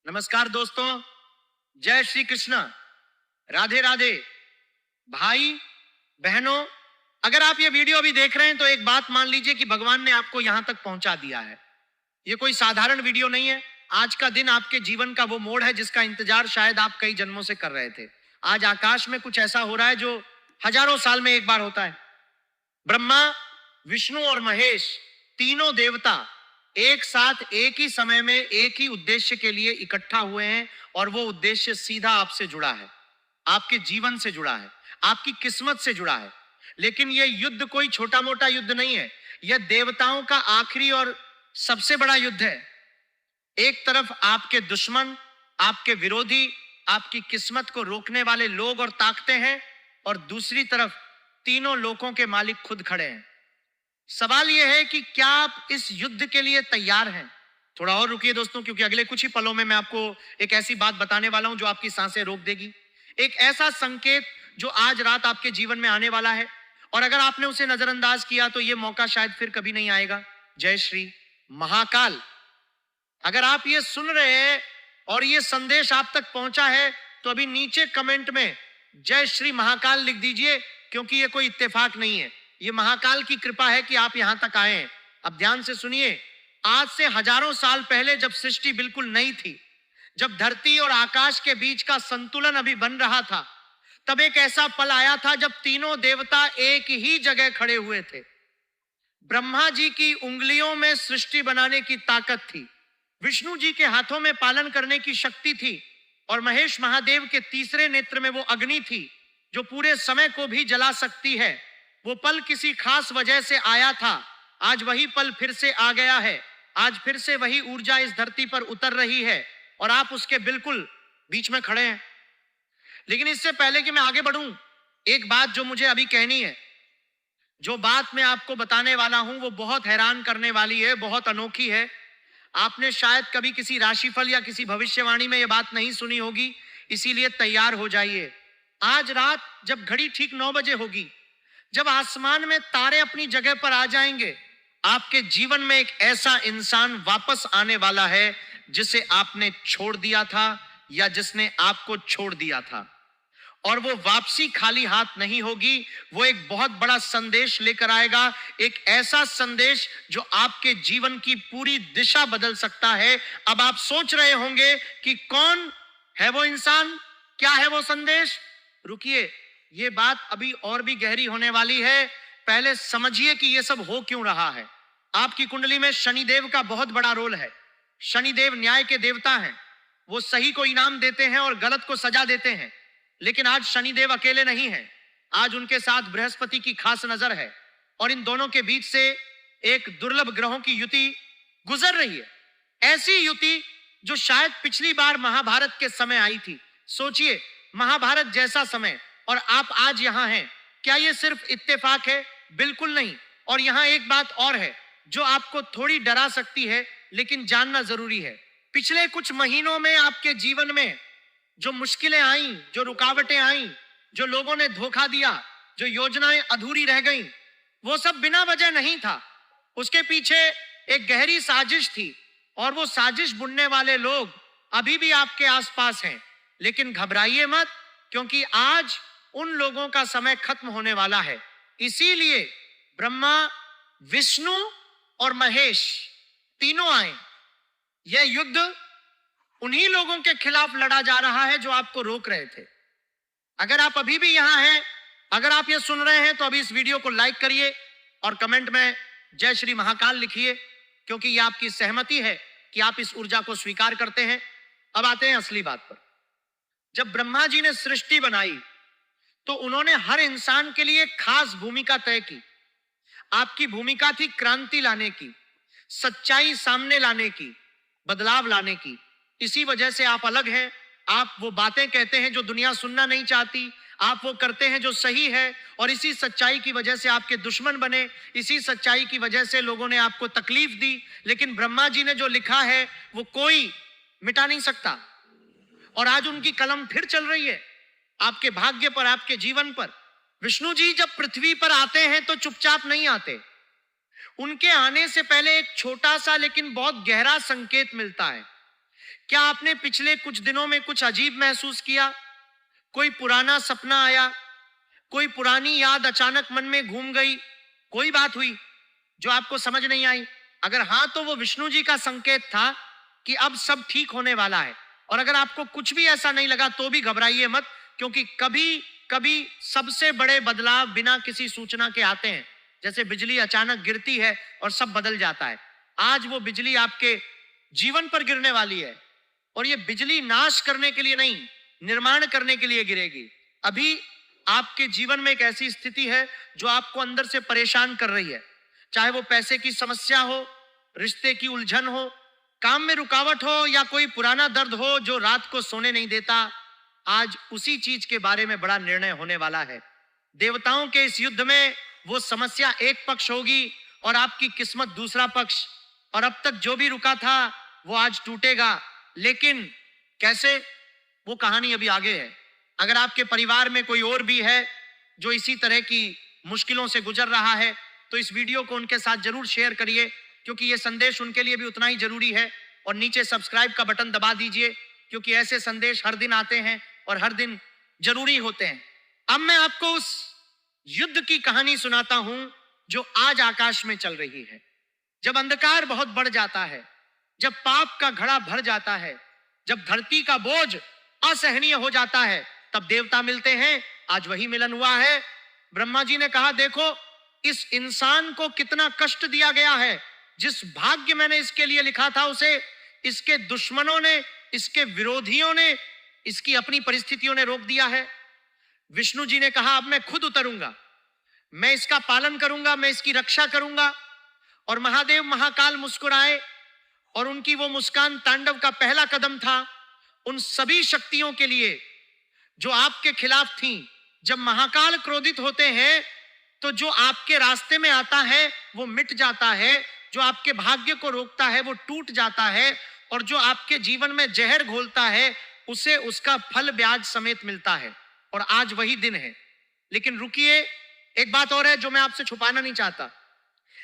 नमस्कार दोस्तों, जय श्री कृष्ण, राधे राधे। भाई बहनों, अगर आप ये वीडियो अभी देख रहे हैं तो एक बात मान लीजिए कि भगवान ने आपको यहां तक पहुंचा दिया है। ये कोई साधारण वीडियो नहीं है। आज का दिन आपके जीवन का वो मोड़ है जिसका इंतजार शायद आप कई जन्मों से कर रहे थे। आज आकाश में कुछ ऐसा हो रहा है जो हजारों साल में एक बार होता है। ब्रह्मा, विष्णु और महेश, तीनों देवता एक साथ एक ही समय में एक ही उद्देश्य के लिए इकट्ठा हुए हैं और वो उद्देश्य सीधा आपसे जुड़ा है, आपके जीवन से जुड़ा है, आपकी किस्मत से जुड़ा है। लेकिन यह युद्ध कोई छोटा मोटा युद्ध नहीं है। यह देवताओं का आखिरी और सबसे बड़ा युद्ध है। एक तरफ आपके दुश्मन, आपके विरोधी, आपकी किस्मत को रोकने वाले लोग और ताकतें हैं, और दूसरी तरफ तीनों लोकों के मालिक खुद खड़े हैं। सवाल यह है कि क्या आप इस युद्ध के लिए तैयार हैं? थोड़ा और रुकिए दोस्तों, क्योंकि अगले कुछ ही पलों में मैं आपको एक ऐसी बात बताने वाला हूं जो आपकी सांसें रोक देगी। एक ऐसा संकेत जो आज रात आपके जीवन में आने वाला है, और अगर आपने उसे नजरअंदाज किया तो यह मौका शायद फिर कभी नहीं आएगा। जय श्री महाकाल। अगर आप ये सुन रहे हैं और ये संदेश आप तक पहुंचा है तो अभी नीचे कमेंट में जय श्री महाकाल लिख दीजिए, क्योंकि ये कोई इत्तेफाक नहीं है। ये महाकाल की कृपा है कि आप यहां तक आए हैं। अब ध्यान से सुनिए। आज से हजारों साल पहले जब सृष्टि बिल्कुल नई थी, जब धरती और आकाश के बीच का संतुलन अभी बन रहा था, तब एक ऐसा पल आया था जब तीनों देवता एक ही जगह खड़े हुए थे। ब्रह्मा जी की उंगलियों में सृष्टि बनाने की ताकत थी, विष्णु जी के हाथों में पालन करने की शक्ति थी, और महेश महादेव के तीसरे नेत्र में वो अग्नि थी जो पूरे समय को भी जला सकती है। वो पल किसी खास वजह से आया था। आज वही पल फिर से आ गया है। आज फिर से वही ऊर्जा इस धरती पर उतर रही है और आप उसके बिल्कुल बीच में खड़े हैं। लेकिन इससे पहले कि मैं आगे बढ़ूं, एक बात जो मुझे अभी कहनी है, जो बात मैं आपको बताने वाला हूं वो बहुत हैरान करने वाली है, बहुत अनोखी है। आपने शायद कभी किसी राशिफल या किसी भविष्यवाणी में यह बात नहीं सुनी होगी, इसीलिए तैयार हो जाइए। आज रात जब घड़ी ठीक 9 बजे होगी, जब आसमान में तारे अपनी जगह पर आ जाएंगे, आपके जीवन में एक ऐसा इंसान वापस आने वाला है जिसे आपने छोड़ दिया था या जिसने आपको छोड़ दिया था। और वो वापसी खाली हाथ नहीं होगी, वो एक बहुत बड़ा संदेश लेकर आएगा। एक ऐसा संदेश जो आपके जीवन की पूरी दिशा बदल सकता है। अब आप सोच रहे होंगे कि कौन है वो इंसान, क्या है वो संदेश? रुकिए, ये बात अभी और भी गहरी होने वाली है। पहले समझिए कि ये सब हो क्यों रहा है। आपकी कुंडली में शनिदेव का बहुत बड़ा रोल है। शनिदेव न्याय के देवता हैं। वो सही को इनाम देते हैं और गलत को सजा देते हैं। लेकिन आज शनिदेव अकेले नहीं हैं। आज उनके साथ बृहस्पति की खास नजर है, और इन दोनों के बीच से एक दुर्लभ ग्रहों की युति गुजर रही है। ऐसी युति जो शायद पिछली बार महाभारत के समय आई थी। सोचिए, महाभारत जैसा समय और आप आज यहां हैं। क्या यह सिर्फ इत्तेफाक है? बिल्कुल नहीं। और यहां एक बात और है जो आपको थोड़ी डरा सकती है, लेकिन जानना जरूरी है। पिछले कुछ महीनों में आपके जीवन में जो मुश्किलें आईं, जो रुकावटें आईं, जो लोगों ने धोखा दिया, जो योजनाएं अधूरी रह गईं, वो सब बिना वजह नहीं था। उसके पीछे एक गहरी साजिश थी, और वो साजिश बुनने वाले लोग अभी भी आपके आसपास हैं। लेकिन घबराइए मत, क्योंकि आज उन लोगों का समय खत्म होने वाला है। इसीलिए ब्रह्मा, विष्णु और महेश तीनों आए। यह युद्ध उन्हीं लोगों के खिलाफ लड़ा जा रहा है जो आपको रोक रहे थे। अगर आप अभी भी यहां हैं, अगर आप ये सुन रहे हैं, तो अभी इस वीडियो को लाइक करिए और कमेंट में जय श्री महाकाल लिखिए, क्योंकि यह आपकी सहमति है कि आप इस ऊर्जा को स्वीकार करते हैं। अब आते हैं असली बात पर। जब ब्रह्मा जी ने सृष्टि बनाई तो उन्होंने हर इंसान के लिए खास भूमिका तय की। आपकी भूमिका थी क्रांति लाने की, सच्चाई सामने लाने की, बदलाव लाने की। इसी वजह से आप अलग हैं। आप वो बातें कहते हैं जो दुनिया सुनना नहीं चाहती, आप वो करते हैं जो सही है, और इसी सच्चाई की वजह से आपके दुश्मन बने। इसी सच्चाई की वजह से लोगों ने आपको तकलीफ दी। लेकिन ब्रह्मा जी ने जो लिखा है वो कोई मिटा नहीं सकता, और आज उनकी कलम फिर चल रही है आपके भाग्य पर, आपके जीवन पर। विष्णु जी जब पृथ्वी पर आते हैं तो चुपचाप नहीं आते। उनके आने से पहले एक छोटा सा लेकिन बहुत गहरा संकेत मिलता है क्या आपने पिछले कुछ दिनों में कुछ अजीब महसूस किया? कोई पुराना सपना आया? कोई पुरानी याद अचानक मन में घूम गई? कोई बात हुई जो आपको समझ नहीं आई? अगर हाँ, तो वो विष्णु जी का संकेत था कि अब सब ठीक होने वाला है। और अगर आपको कुछ भी ऐसा नहीं लगा तो भी घबराइए मत, क्योंकि कभी कभी सबसे बड़े बदलाव बिना किसी सूचना के आते हैं। जैसे बिजली अचानक गिरती है और सब बदल जाता है। आज वो बिजली आपके जीवन पर गिरने वाली है, और ये बिजली नाश करने के लिए नहीं, निर्माण करने के लिए गिरेगी। अभी आपके जीवन में एक ऐसी स्थिति है जो आपको अंदर से परेशान कर रही है, चाहे वो पैसे की समस्या हो, रिश्ते की उलझन हो, काम में रुकावट हो, या कोई पुराना दर्द हो जो रात को सोने नहीं देता। आज उसी चीज के बारे में बड़ा निर्णय होने वाला है। देवताओं के इस युद्ध में वो समस्या एक पक्ष होगी और आपकी किस्मत दूसरा पक्ष। और अब तक जो भी रुका था वो आज टूटेगा। लेकिन कैसे, वो कहानी अभी आगे है। अगर आपके परिवार में कोई और भी है जो इसी तरह की मुश्किलों से गुजर रहा है, तो इस वीडियो को उनके साथ जरूर शेयर करिए, क्योंकि ये संदेश उनके लिए भी उतना ही जरूरी है। और नीचे सब्सक्राइब का बटन दबा दीजिए, क्योंकि ऐसे संदेश हर दिन आते हैं और हर दिन जरूरी होते हैं। अब मैं आपको उस युद्ध की कहानी सुनाता हूं जो आज आकाश में चल रही है। जब अंधकार बहुत बढ़ जाता है, जब पाप का घड़ा भर जाता है, जब धरती का बोझ असहनीय हो जाता है, तब देवता मिलते हैं। आज वही मिलन हुआ है। ब्रह्मा जी ने कहा, देखो इस इंसान को कितना कष्ट दिया गया है। जिस भाग्य मैंने इसके लिए लिखा था उसे इसके दुश्मनों ने, इसके विरोधियों ने, इसकी अपनी परिस्थितियों ने रोक दिया है। विष्णु जी ने कहा, अब मैं खुद उतरूंगा, मैं इसका पालन करूंगा, मैं इसकी रक्षा करूंगा। और महादेव महाकाल मुस्कुराए, और उनकी वो मुस्कान तांडव का पहला कदम था उन सभी शक्तियों के लिए जो आपके खिलाफ थीं। जब महाकाल क्रोधित होते हैं तो जो आपके रास्ते में आता है वो मिट जाता है, जो आपके भाग्य को रोकता है वो टूट जाता है, और जो आपके जीवन में जहर घोलता है उसे उसका फल ब्याज समेत मिलता है। और आज वही दिन है। लेकिन रुकिए, एक बात और है जो मैं आपसे छुपाना नहीं चाहता।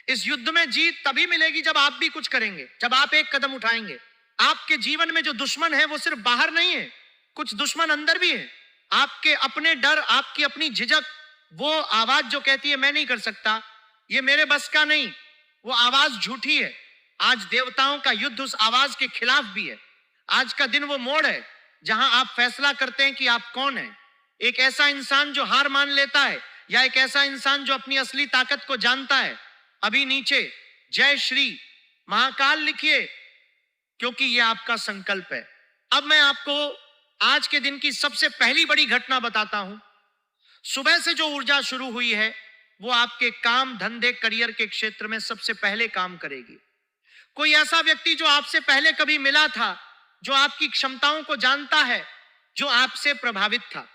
इस युद्ध में जीत तभी मिलेगी जब आप भी कुछ करेंगे, जब आप एक कदम उठाएंगे। आपके जीवन में जो दुश्मन है वो सिर्फ बाहर नहीं है, कुछ दुश्मन अंदर भी है। आपके अपने डर, आपकी अपनी झिझक, वो आवाज जो कहती है मैं नहीं कर सकता, ये मेरे बस का नहीं, वो आवाज झूठी है। आज देवताओं का युद्ध उस आवाज के खिलाफ भी है। आज का दिन वो मोड़ है जहां आप फैसला करते हैं कि आप कौन हैं। एक ऐसा इंसान जो हार मान लेता है, या एक ऐसा इंसान जो अपनी असली ताकत को जानता है। अभी नीचे जय श्री महाकाल लिखिए, क्योंकि यह आपका संकल्प है। अब मैं आपको आज के दिन की सबसे पहली बड़ी घटना बताता हूं। सुबह से जो ऊर्जा शुरू हुई है वो आपके काम, धंधे, करियर के क्षेत्र में सबसे पहले काम करेगी। कोई ऐसा व्यक्ति जो आपसे पहले कभी मिला था, जो आपकी क्षमताओं को जानता है, जो आपसे प्रभावित था,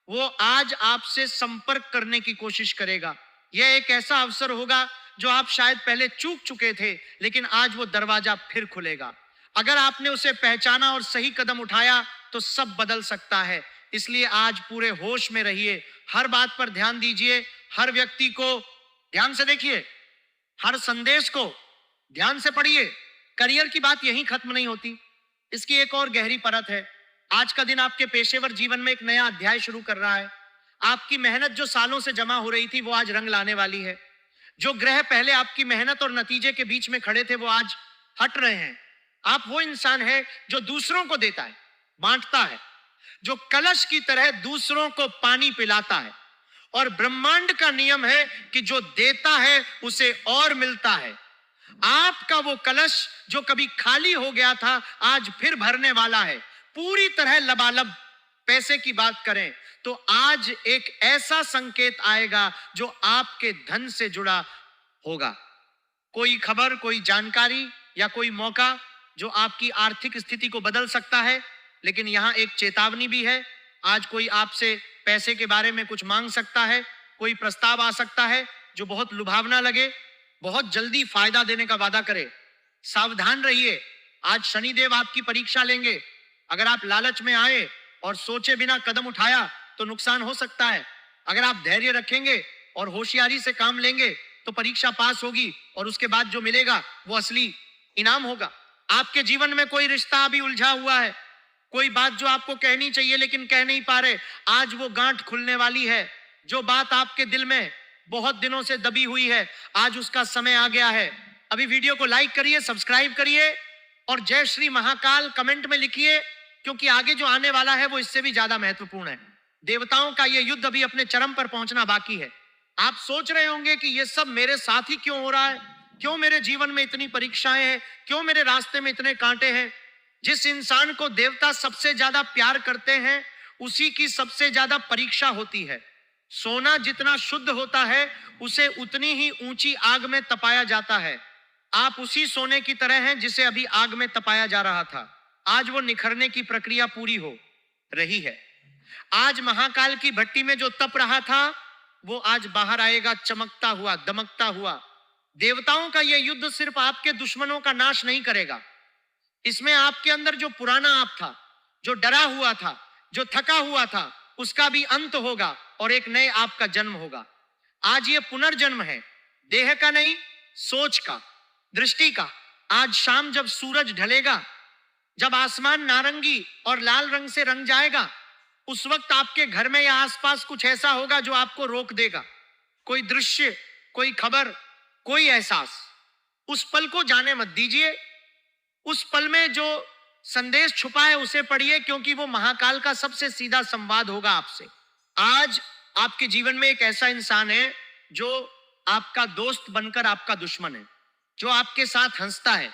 वो आज आपसे संपर्क करने की कोशिश करेगा। यह एक ऐसा अवसर होगा जो आप शायद पहले चूक चुके थे, लेकिन आज वो दरवाजा फिर खुलेगा। अगर आपने उसे पहचाना और सही कदम उठाया तो सब बदल सकता है। इसलिए आज पूरे होश में रहिए, हर बात पर ध्यान दीजिए, हर व्यक्ति को ध्यान से देखिए, हर संदेश को ध्यान से पढ़िए। करियर की बात यहीं खत्म नहीं होती, इसकी एक और गहरी परत है। आज का दिन आपके पेशेवर जीवन में एक नया अध्याय शुरू कर रहा है। आपकी मेहनत जो सालों से जमा हो रही थी वो आज रंग लाने वाली है। जो ग्रह पहले आपकी मेहनत और नतीजे के बीच में खड़े थे वो आज हट रहे हैं। आप वो इंसान है जो दूसरों को देता है, बांटता है, जो कलश की तरह दूसरों को पानी पिलाता है। और ब्रह्मांड का नियम है कि जो देता है उसे और मिलता है। आपका वो कलश जो कभी खाली हो गया था आज फिर भरने वाला है, पूरी तरह लबालब। पैसे की बात करें तो आज एक ऐसा संकेत आएगा जो आपके धन से जुड़ा होगा। कोई खबर, कोई जानकारी या कोई मौका जो आपकी आर्थिक स्थिति को बदल सकता है। लेकिन यहां एक चेतावनी भी है। आज कोई आपसे पैसे के बारे में कुछ मांग सकता है, कोई प्रस्ताव आ सकता है जो बहुत लुभावना लगे, बहुत जल्दी फायदा देने का वादा करे। सावधान रहिए, आज शनिदेव आपकी परीक्षा लेंगे। अगर आप लालच में आए और सोचे बिना कदम उठाया तो नुकसान हो सकता है। अगर आप धैर्य रखेंगे और होशियारी से काम लेंगे तो परीक्षा पास होगी, और उसके बाद जो मिलेगा वो असली इनाम होगा। आपके जीवन में कोई रिश्ता अभी उलझा हुआ है, कोई बात जो आपको कहनी चाहिए लेकिन कह नहीं पा रहे, आज वो गांठ खुलने वाली है। जो बात आपके दिल में बहुत दिनों से दबी हुई है, आज उसका समय आ गया है। अभी वीडियो को लाइक करिए, सब्सक्राइब करिए और जय श्री महाकाल कमेंट में लिखिए, क्योंकि आगे जो आने वाला है वो इससे भी ज्यादा महत्वपूर्ण है। देवताओं का ये युद्ध अभी अपने चरम पर पहुंचना बाकी है। आप सोच रहे होंगे कि ये सब मेरे साथ ही क्यों हो रहा है, क्यों मेरे जीवन में इतनी परीक्षाएं हैं, क्यों मेरे रास्ते में इतने कांटे हैं। जिस इंसान को देवता सबसे ज्यादा प्यार करते हैं, उसी की सबसे ज्यादा परीक्षा होती है। सोना जितना शुद्ध होता है, उसे उतनी ही ऊंची आग में तपाया जाता है। आप उसी सोने की तरह हैं जिसे अभी आग में तपाया जा रहा था। आज वो निखरने की प्रक्रिया पूरी हो रही है। आज महाकाल की भट्टी में जो तप रहा था, वो आज बाहर आएगा, चमकता हुआ, दमकता हुआ। देवताओं का यह युद्ध सिर्फ आपके दुश्मनों का नाश नहीं करेगा, इसमें आपके अंदर जो पुराना आप था, जो डरा हुआ था, जो थका हुआ था, उसका भी अंत होगा और एक नए आप का जन्म होगा। आज ये पुनर्जन्म है, देह का नहीं, सोच का, दृष्टि का। आज शाम जब सूरज ढलेगा, जब आसमान नारंगी और लाल रंग से रंग जाएगा, उस वक्त आपके घर में या आसपास कुछ ऐसा होगा जो आपको रोक देगा। कोई दृश्य, कोई खबर, कोई एहसास। उस पल को जाने मत दीजिए। उस पल में जो संदेश छुपा है उसे पढ़िए, क्योंकि वो महाकाल का सबसे सीधा संवाद होगा आपसे। आज आपके जीवन में एक ऐसा इंसान है जो आपका दोस्त बनकर आपका दुश्मन है, जो आपके साथ हंसता है,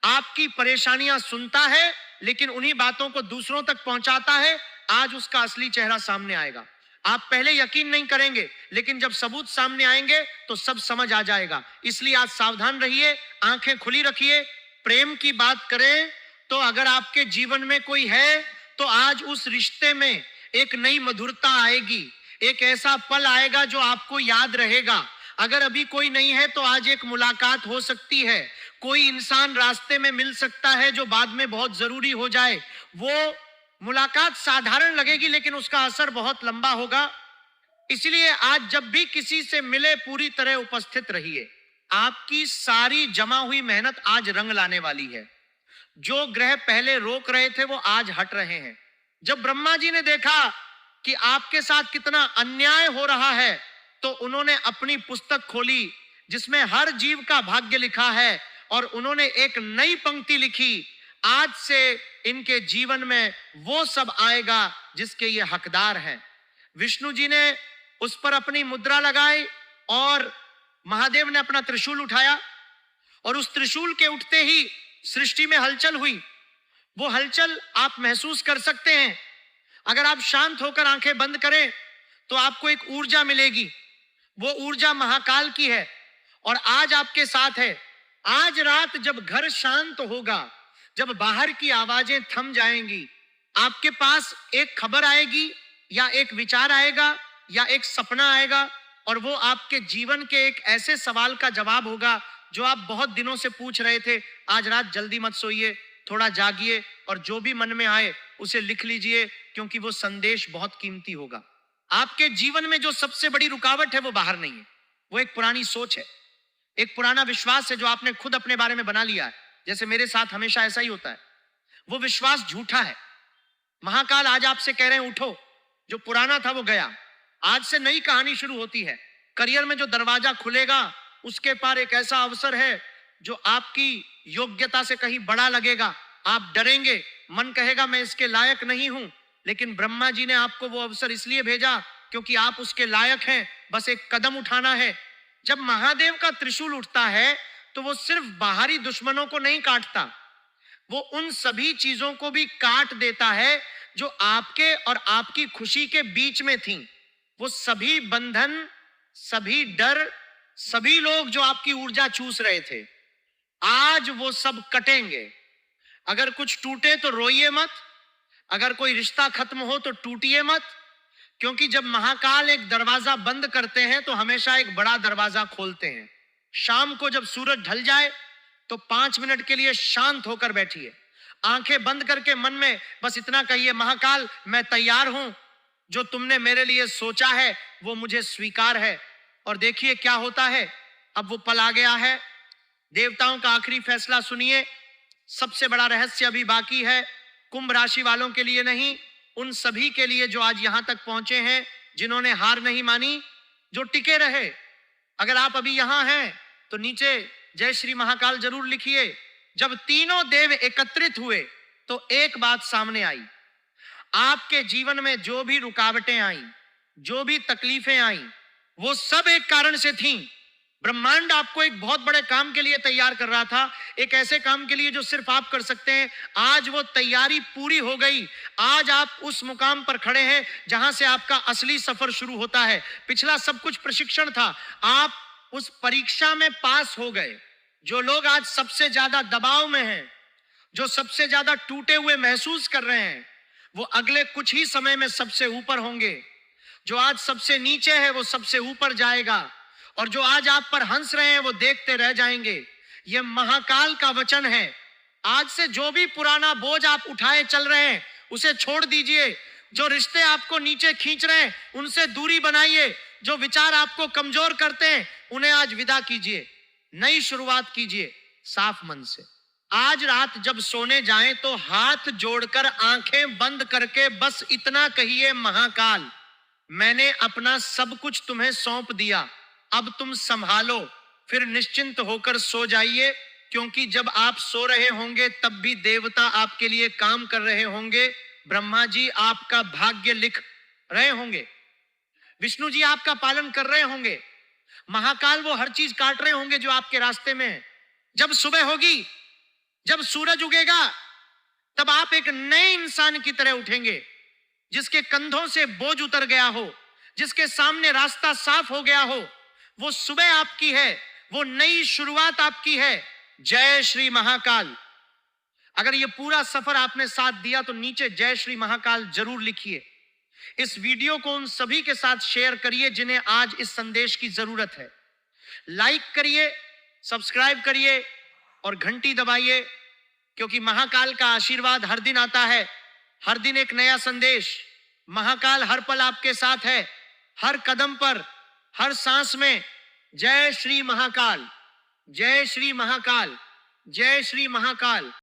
आपकी परेशानियां सुनता है, लेकिन उन्हीं बातों को दूसरों तक पहुंचाता है। आज उसका असली चेहरा सामने आएगा। आप पहले यकीन नहीं करेंगे, लेकिन जब सबूत सामने आएंगे तो सब समझ आ जाएगा। इसलिए आज सावधान रहिए, आंखें खुली रखिए। प्रेम की बात करें तो अगर आपके जीवन में कोई है, तो आज उस रिश्ते में एक नई मधुरता आएगी, एक ऐसा पल आएगा जो आपको याद रहेगा। अगर अभी कोई नहीं है तो आज एक मुलाकात हो सकती है। कोई इंसान रास्ते में मिल सकता है जो बाद में बहुत जरूरी हो जाए। वो मुलाकात साधारण लगेगी, लेकिन उसका असर बहुत लंबा होगा। इसलिए आज जब भी किसी से मिले, पूरी तरह उपस्थित रहिए। आपकी सारी जमा हुई मेहनत आज रंग लाने वाली है। जो ग्रह पहले रोक रहे थे वो आज हट रहे हैं। जब ब्रह्मा जी ने देखा कि आपके साथ कितना अन्याय हो रहा है, तो उन्होंने अपनी पुस्तक खोली जिसमें हर जीव का भाग्य लिखा है, और उन्होंने एक नई पंक्ति लिखी। आज से इनके जीवन में वो सब आएगा जिसके ये हकदार हैं। विष्णु जी ने उस पर अपनी मुद्रा लगाई और महादेव ने अपना त्रिशूल उठाया, और उस त्रिशूल के उठते ही सृष्टि में हलचल हुई। वो हलचल आप महसूस कर सकते हैं। अगर आप शांत होकर आंखें बंद करें तो आपको एक ऊर्जा मिलेगी। वो ऊर्जा महाकाल की है और आज आपके साथ है। आज रात जब घर शांत होगा, जब बाहर की आवाजें थम जाएंगी, आपके पास एक खबर आएगी या एक विचार आएगा या एक सपना आएगा, और वो आपके जीवन के एक ऐसे सवाल का जवाब होगा जो आप बहुत दिनों से पूछ रहे थे। आज रात जल्दी मत सोइए, थोड़ा जागिए और जो भी मन में आए उसे लिख लीजिए, क्योंकि वो संदेश बहुत कीमती होगा। आपके जीवन में जो सबसे बड़ी रुकावट है वो बाहर नहीं है, वो एक पुरानी सोच है, एक पुराना विश्वास है जो आपने खुद अपने बारे में बना लिया है। जैसे मेरे साथ हमेशा ऐसा ही होता है। वो विश्वास झूठा है। महाकाल आज आपसे कह रहे हैं उठो, जो पुराना था वो गया, आज से नई कहानी शुरू होती है। करियर में जो दरवाजा खुलेगा उसके पार एक ऐसा अवसर है जो आपकी योग्यता से कहीं बड़ा लगेगा। आप डरेंगे, मन कहेगा मैं इसके लायक नहीं हूं, लेकिन ब्रह्मा जी ने आपको वो अवसर इसलिए भेजा क्योंकि आप उसके लायक हैं, बस एक कदम उठाना है। जब महादेव का त्रिशूल उठता है तो वो सिर्फ बाहरी दुश्मनों को नहीं काटता, वो उन सभी चीजों को भी काट देता है जो आपके और आपकी खुशी के बीच में थी। वो सभी बंधन, सभी डर, सभी लोग जो आपकी ऊर्जा चूस रहे थे, आज वो सब कटेंगे। अगर कुछ टूटे तो रोइए मत, अगर कोई रिश्ता खत्म हो तो टूटिए मत, क्योंकि जब महाकाल एक दरवाजा बंद करते हैं तो हमेशा एक बड़ा दरवाजा खोलते हैं। शाम को जब सूरज ढल जाए तो 5 मिनट के लिए शांत होकर बैठिए, आंखें बंद करके मन में बस इतना कहिए, महाकाल मैं तैयार हूं, जो तुमने मेरे लिए सोचा है वो मुझे स्वीकार है। और देखिए क्या होता है। अब वो पल आ गया है। देवताओं का आखिरी फैसला सुनिए। सबसे बड़ा रहस्य अभी बाकी है, कुंभ राशि वालों के लिए नहीं, उन सभी के लिए जो आज यहां तक पहुंचे हैं, जिन्होंने हार नहीं मानी, जो टिके रहे। अगर आप अभी यहां हैं तो नीचे जय श्री महाकाल जरूर लिखिए। जब तीनों देव एकत्रित हुए तो एक बात सामने आई, आपके जीवन में जो भी रुकावटें आई, जो भी तकलीफें आई, वो सब एक कारण से थीं। ब्रह्मांड आपको एक बहुत बड़े काम के लिए तैयार कर रहा था, एक ऐसे काम के लिए जो सिर्फ आप कर सकते हैं। आज वो तैयारी पूरी हो गई। आज आप उस मुकाम पर खड़े हैं जहां से आपका असली सफर शुरू होता है। पिछला सब कुछ प्रशिक्षण था, आप उस परीक्षा में पास हो गए। जो लोग आज सबसे ज्यादा दबाव में हैं, जो सबसे ज्यादा टूटे हुए महसूस कर रहे हैं, वो अगले कुछ ही समय में सबसे ऊपर होंगे। जो आज सबसे नीचे है वो सबसे ऊपर जाएगा, और जो आज आप पर हंस रहे हैं वो देखते रह जाएंगे। ये महाकाल का वचन है। आज से जो भी पुराना बोझ आप उठाए चल रहे हैं उसे छोड़ दीजिए। जो रिश्ते आपको नीचे खींच रहे हैं उनसे दूरी बनाइए। जो विचार आपको कमजोर करते हैं उन्हें आज विदा कीजिए। नई शुरुआत कीजिए साफ मन से। आज रात जब सोने जाएं तो हाथ जोड़कर आंखें बंद करके बस इतना कहिए, महाकाल, मैंने अपना सब कुछ तुम्हें सौंप दिया, अब तुम संभालो। फिर निश्चिंत होकर सो जाइए, क्योंकि जब आप सो रहे होंगे तब भी देवता आपके लिए काम कर रहे होंगे। ब्रह्मा जी आपका भाग्य लिख रहे होंगे, विष्णु जी आपका पालन कर रहे होंगे, महाकाल वो हर चीज काट रहे होंगे जो आपके रास्ते में है। जब सुबह होगी, जब सूरज उगेगा, तब आप एक नए इंसान की तरह उठेंगे, जिसके कंधों से बोझ उतर गया हो, जिसके सामने रास्ता साफ हो गया हो। वो सुबह आपकी है, वो नई शुरुआत आपकी है। जय श्री महाकाल। अगर ये पूरा सफर आपने साथ दिया तो नीचे जय श्री महाकाल जरूर लिखिए। इस वीडियो को उन सभी के साथ शेयर करिए जिन्हें आज इस संदेश की जरूरत है। लाइक करिए, सब्सक्राइब करिए और घंटी दबाइए, क्योंकि महाकाल का आशीर्वाद हर दिन आता है। हर दिन एक नया संदेश। महाकाल हर पल आपके साथ है, हर कदम पर, हर सांस में। जय श्री महाकाल, जय श्री महाकाल, जय श्री महाकाल।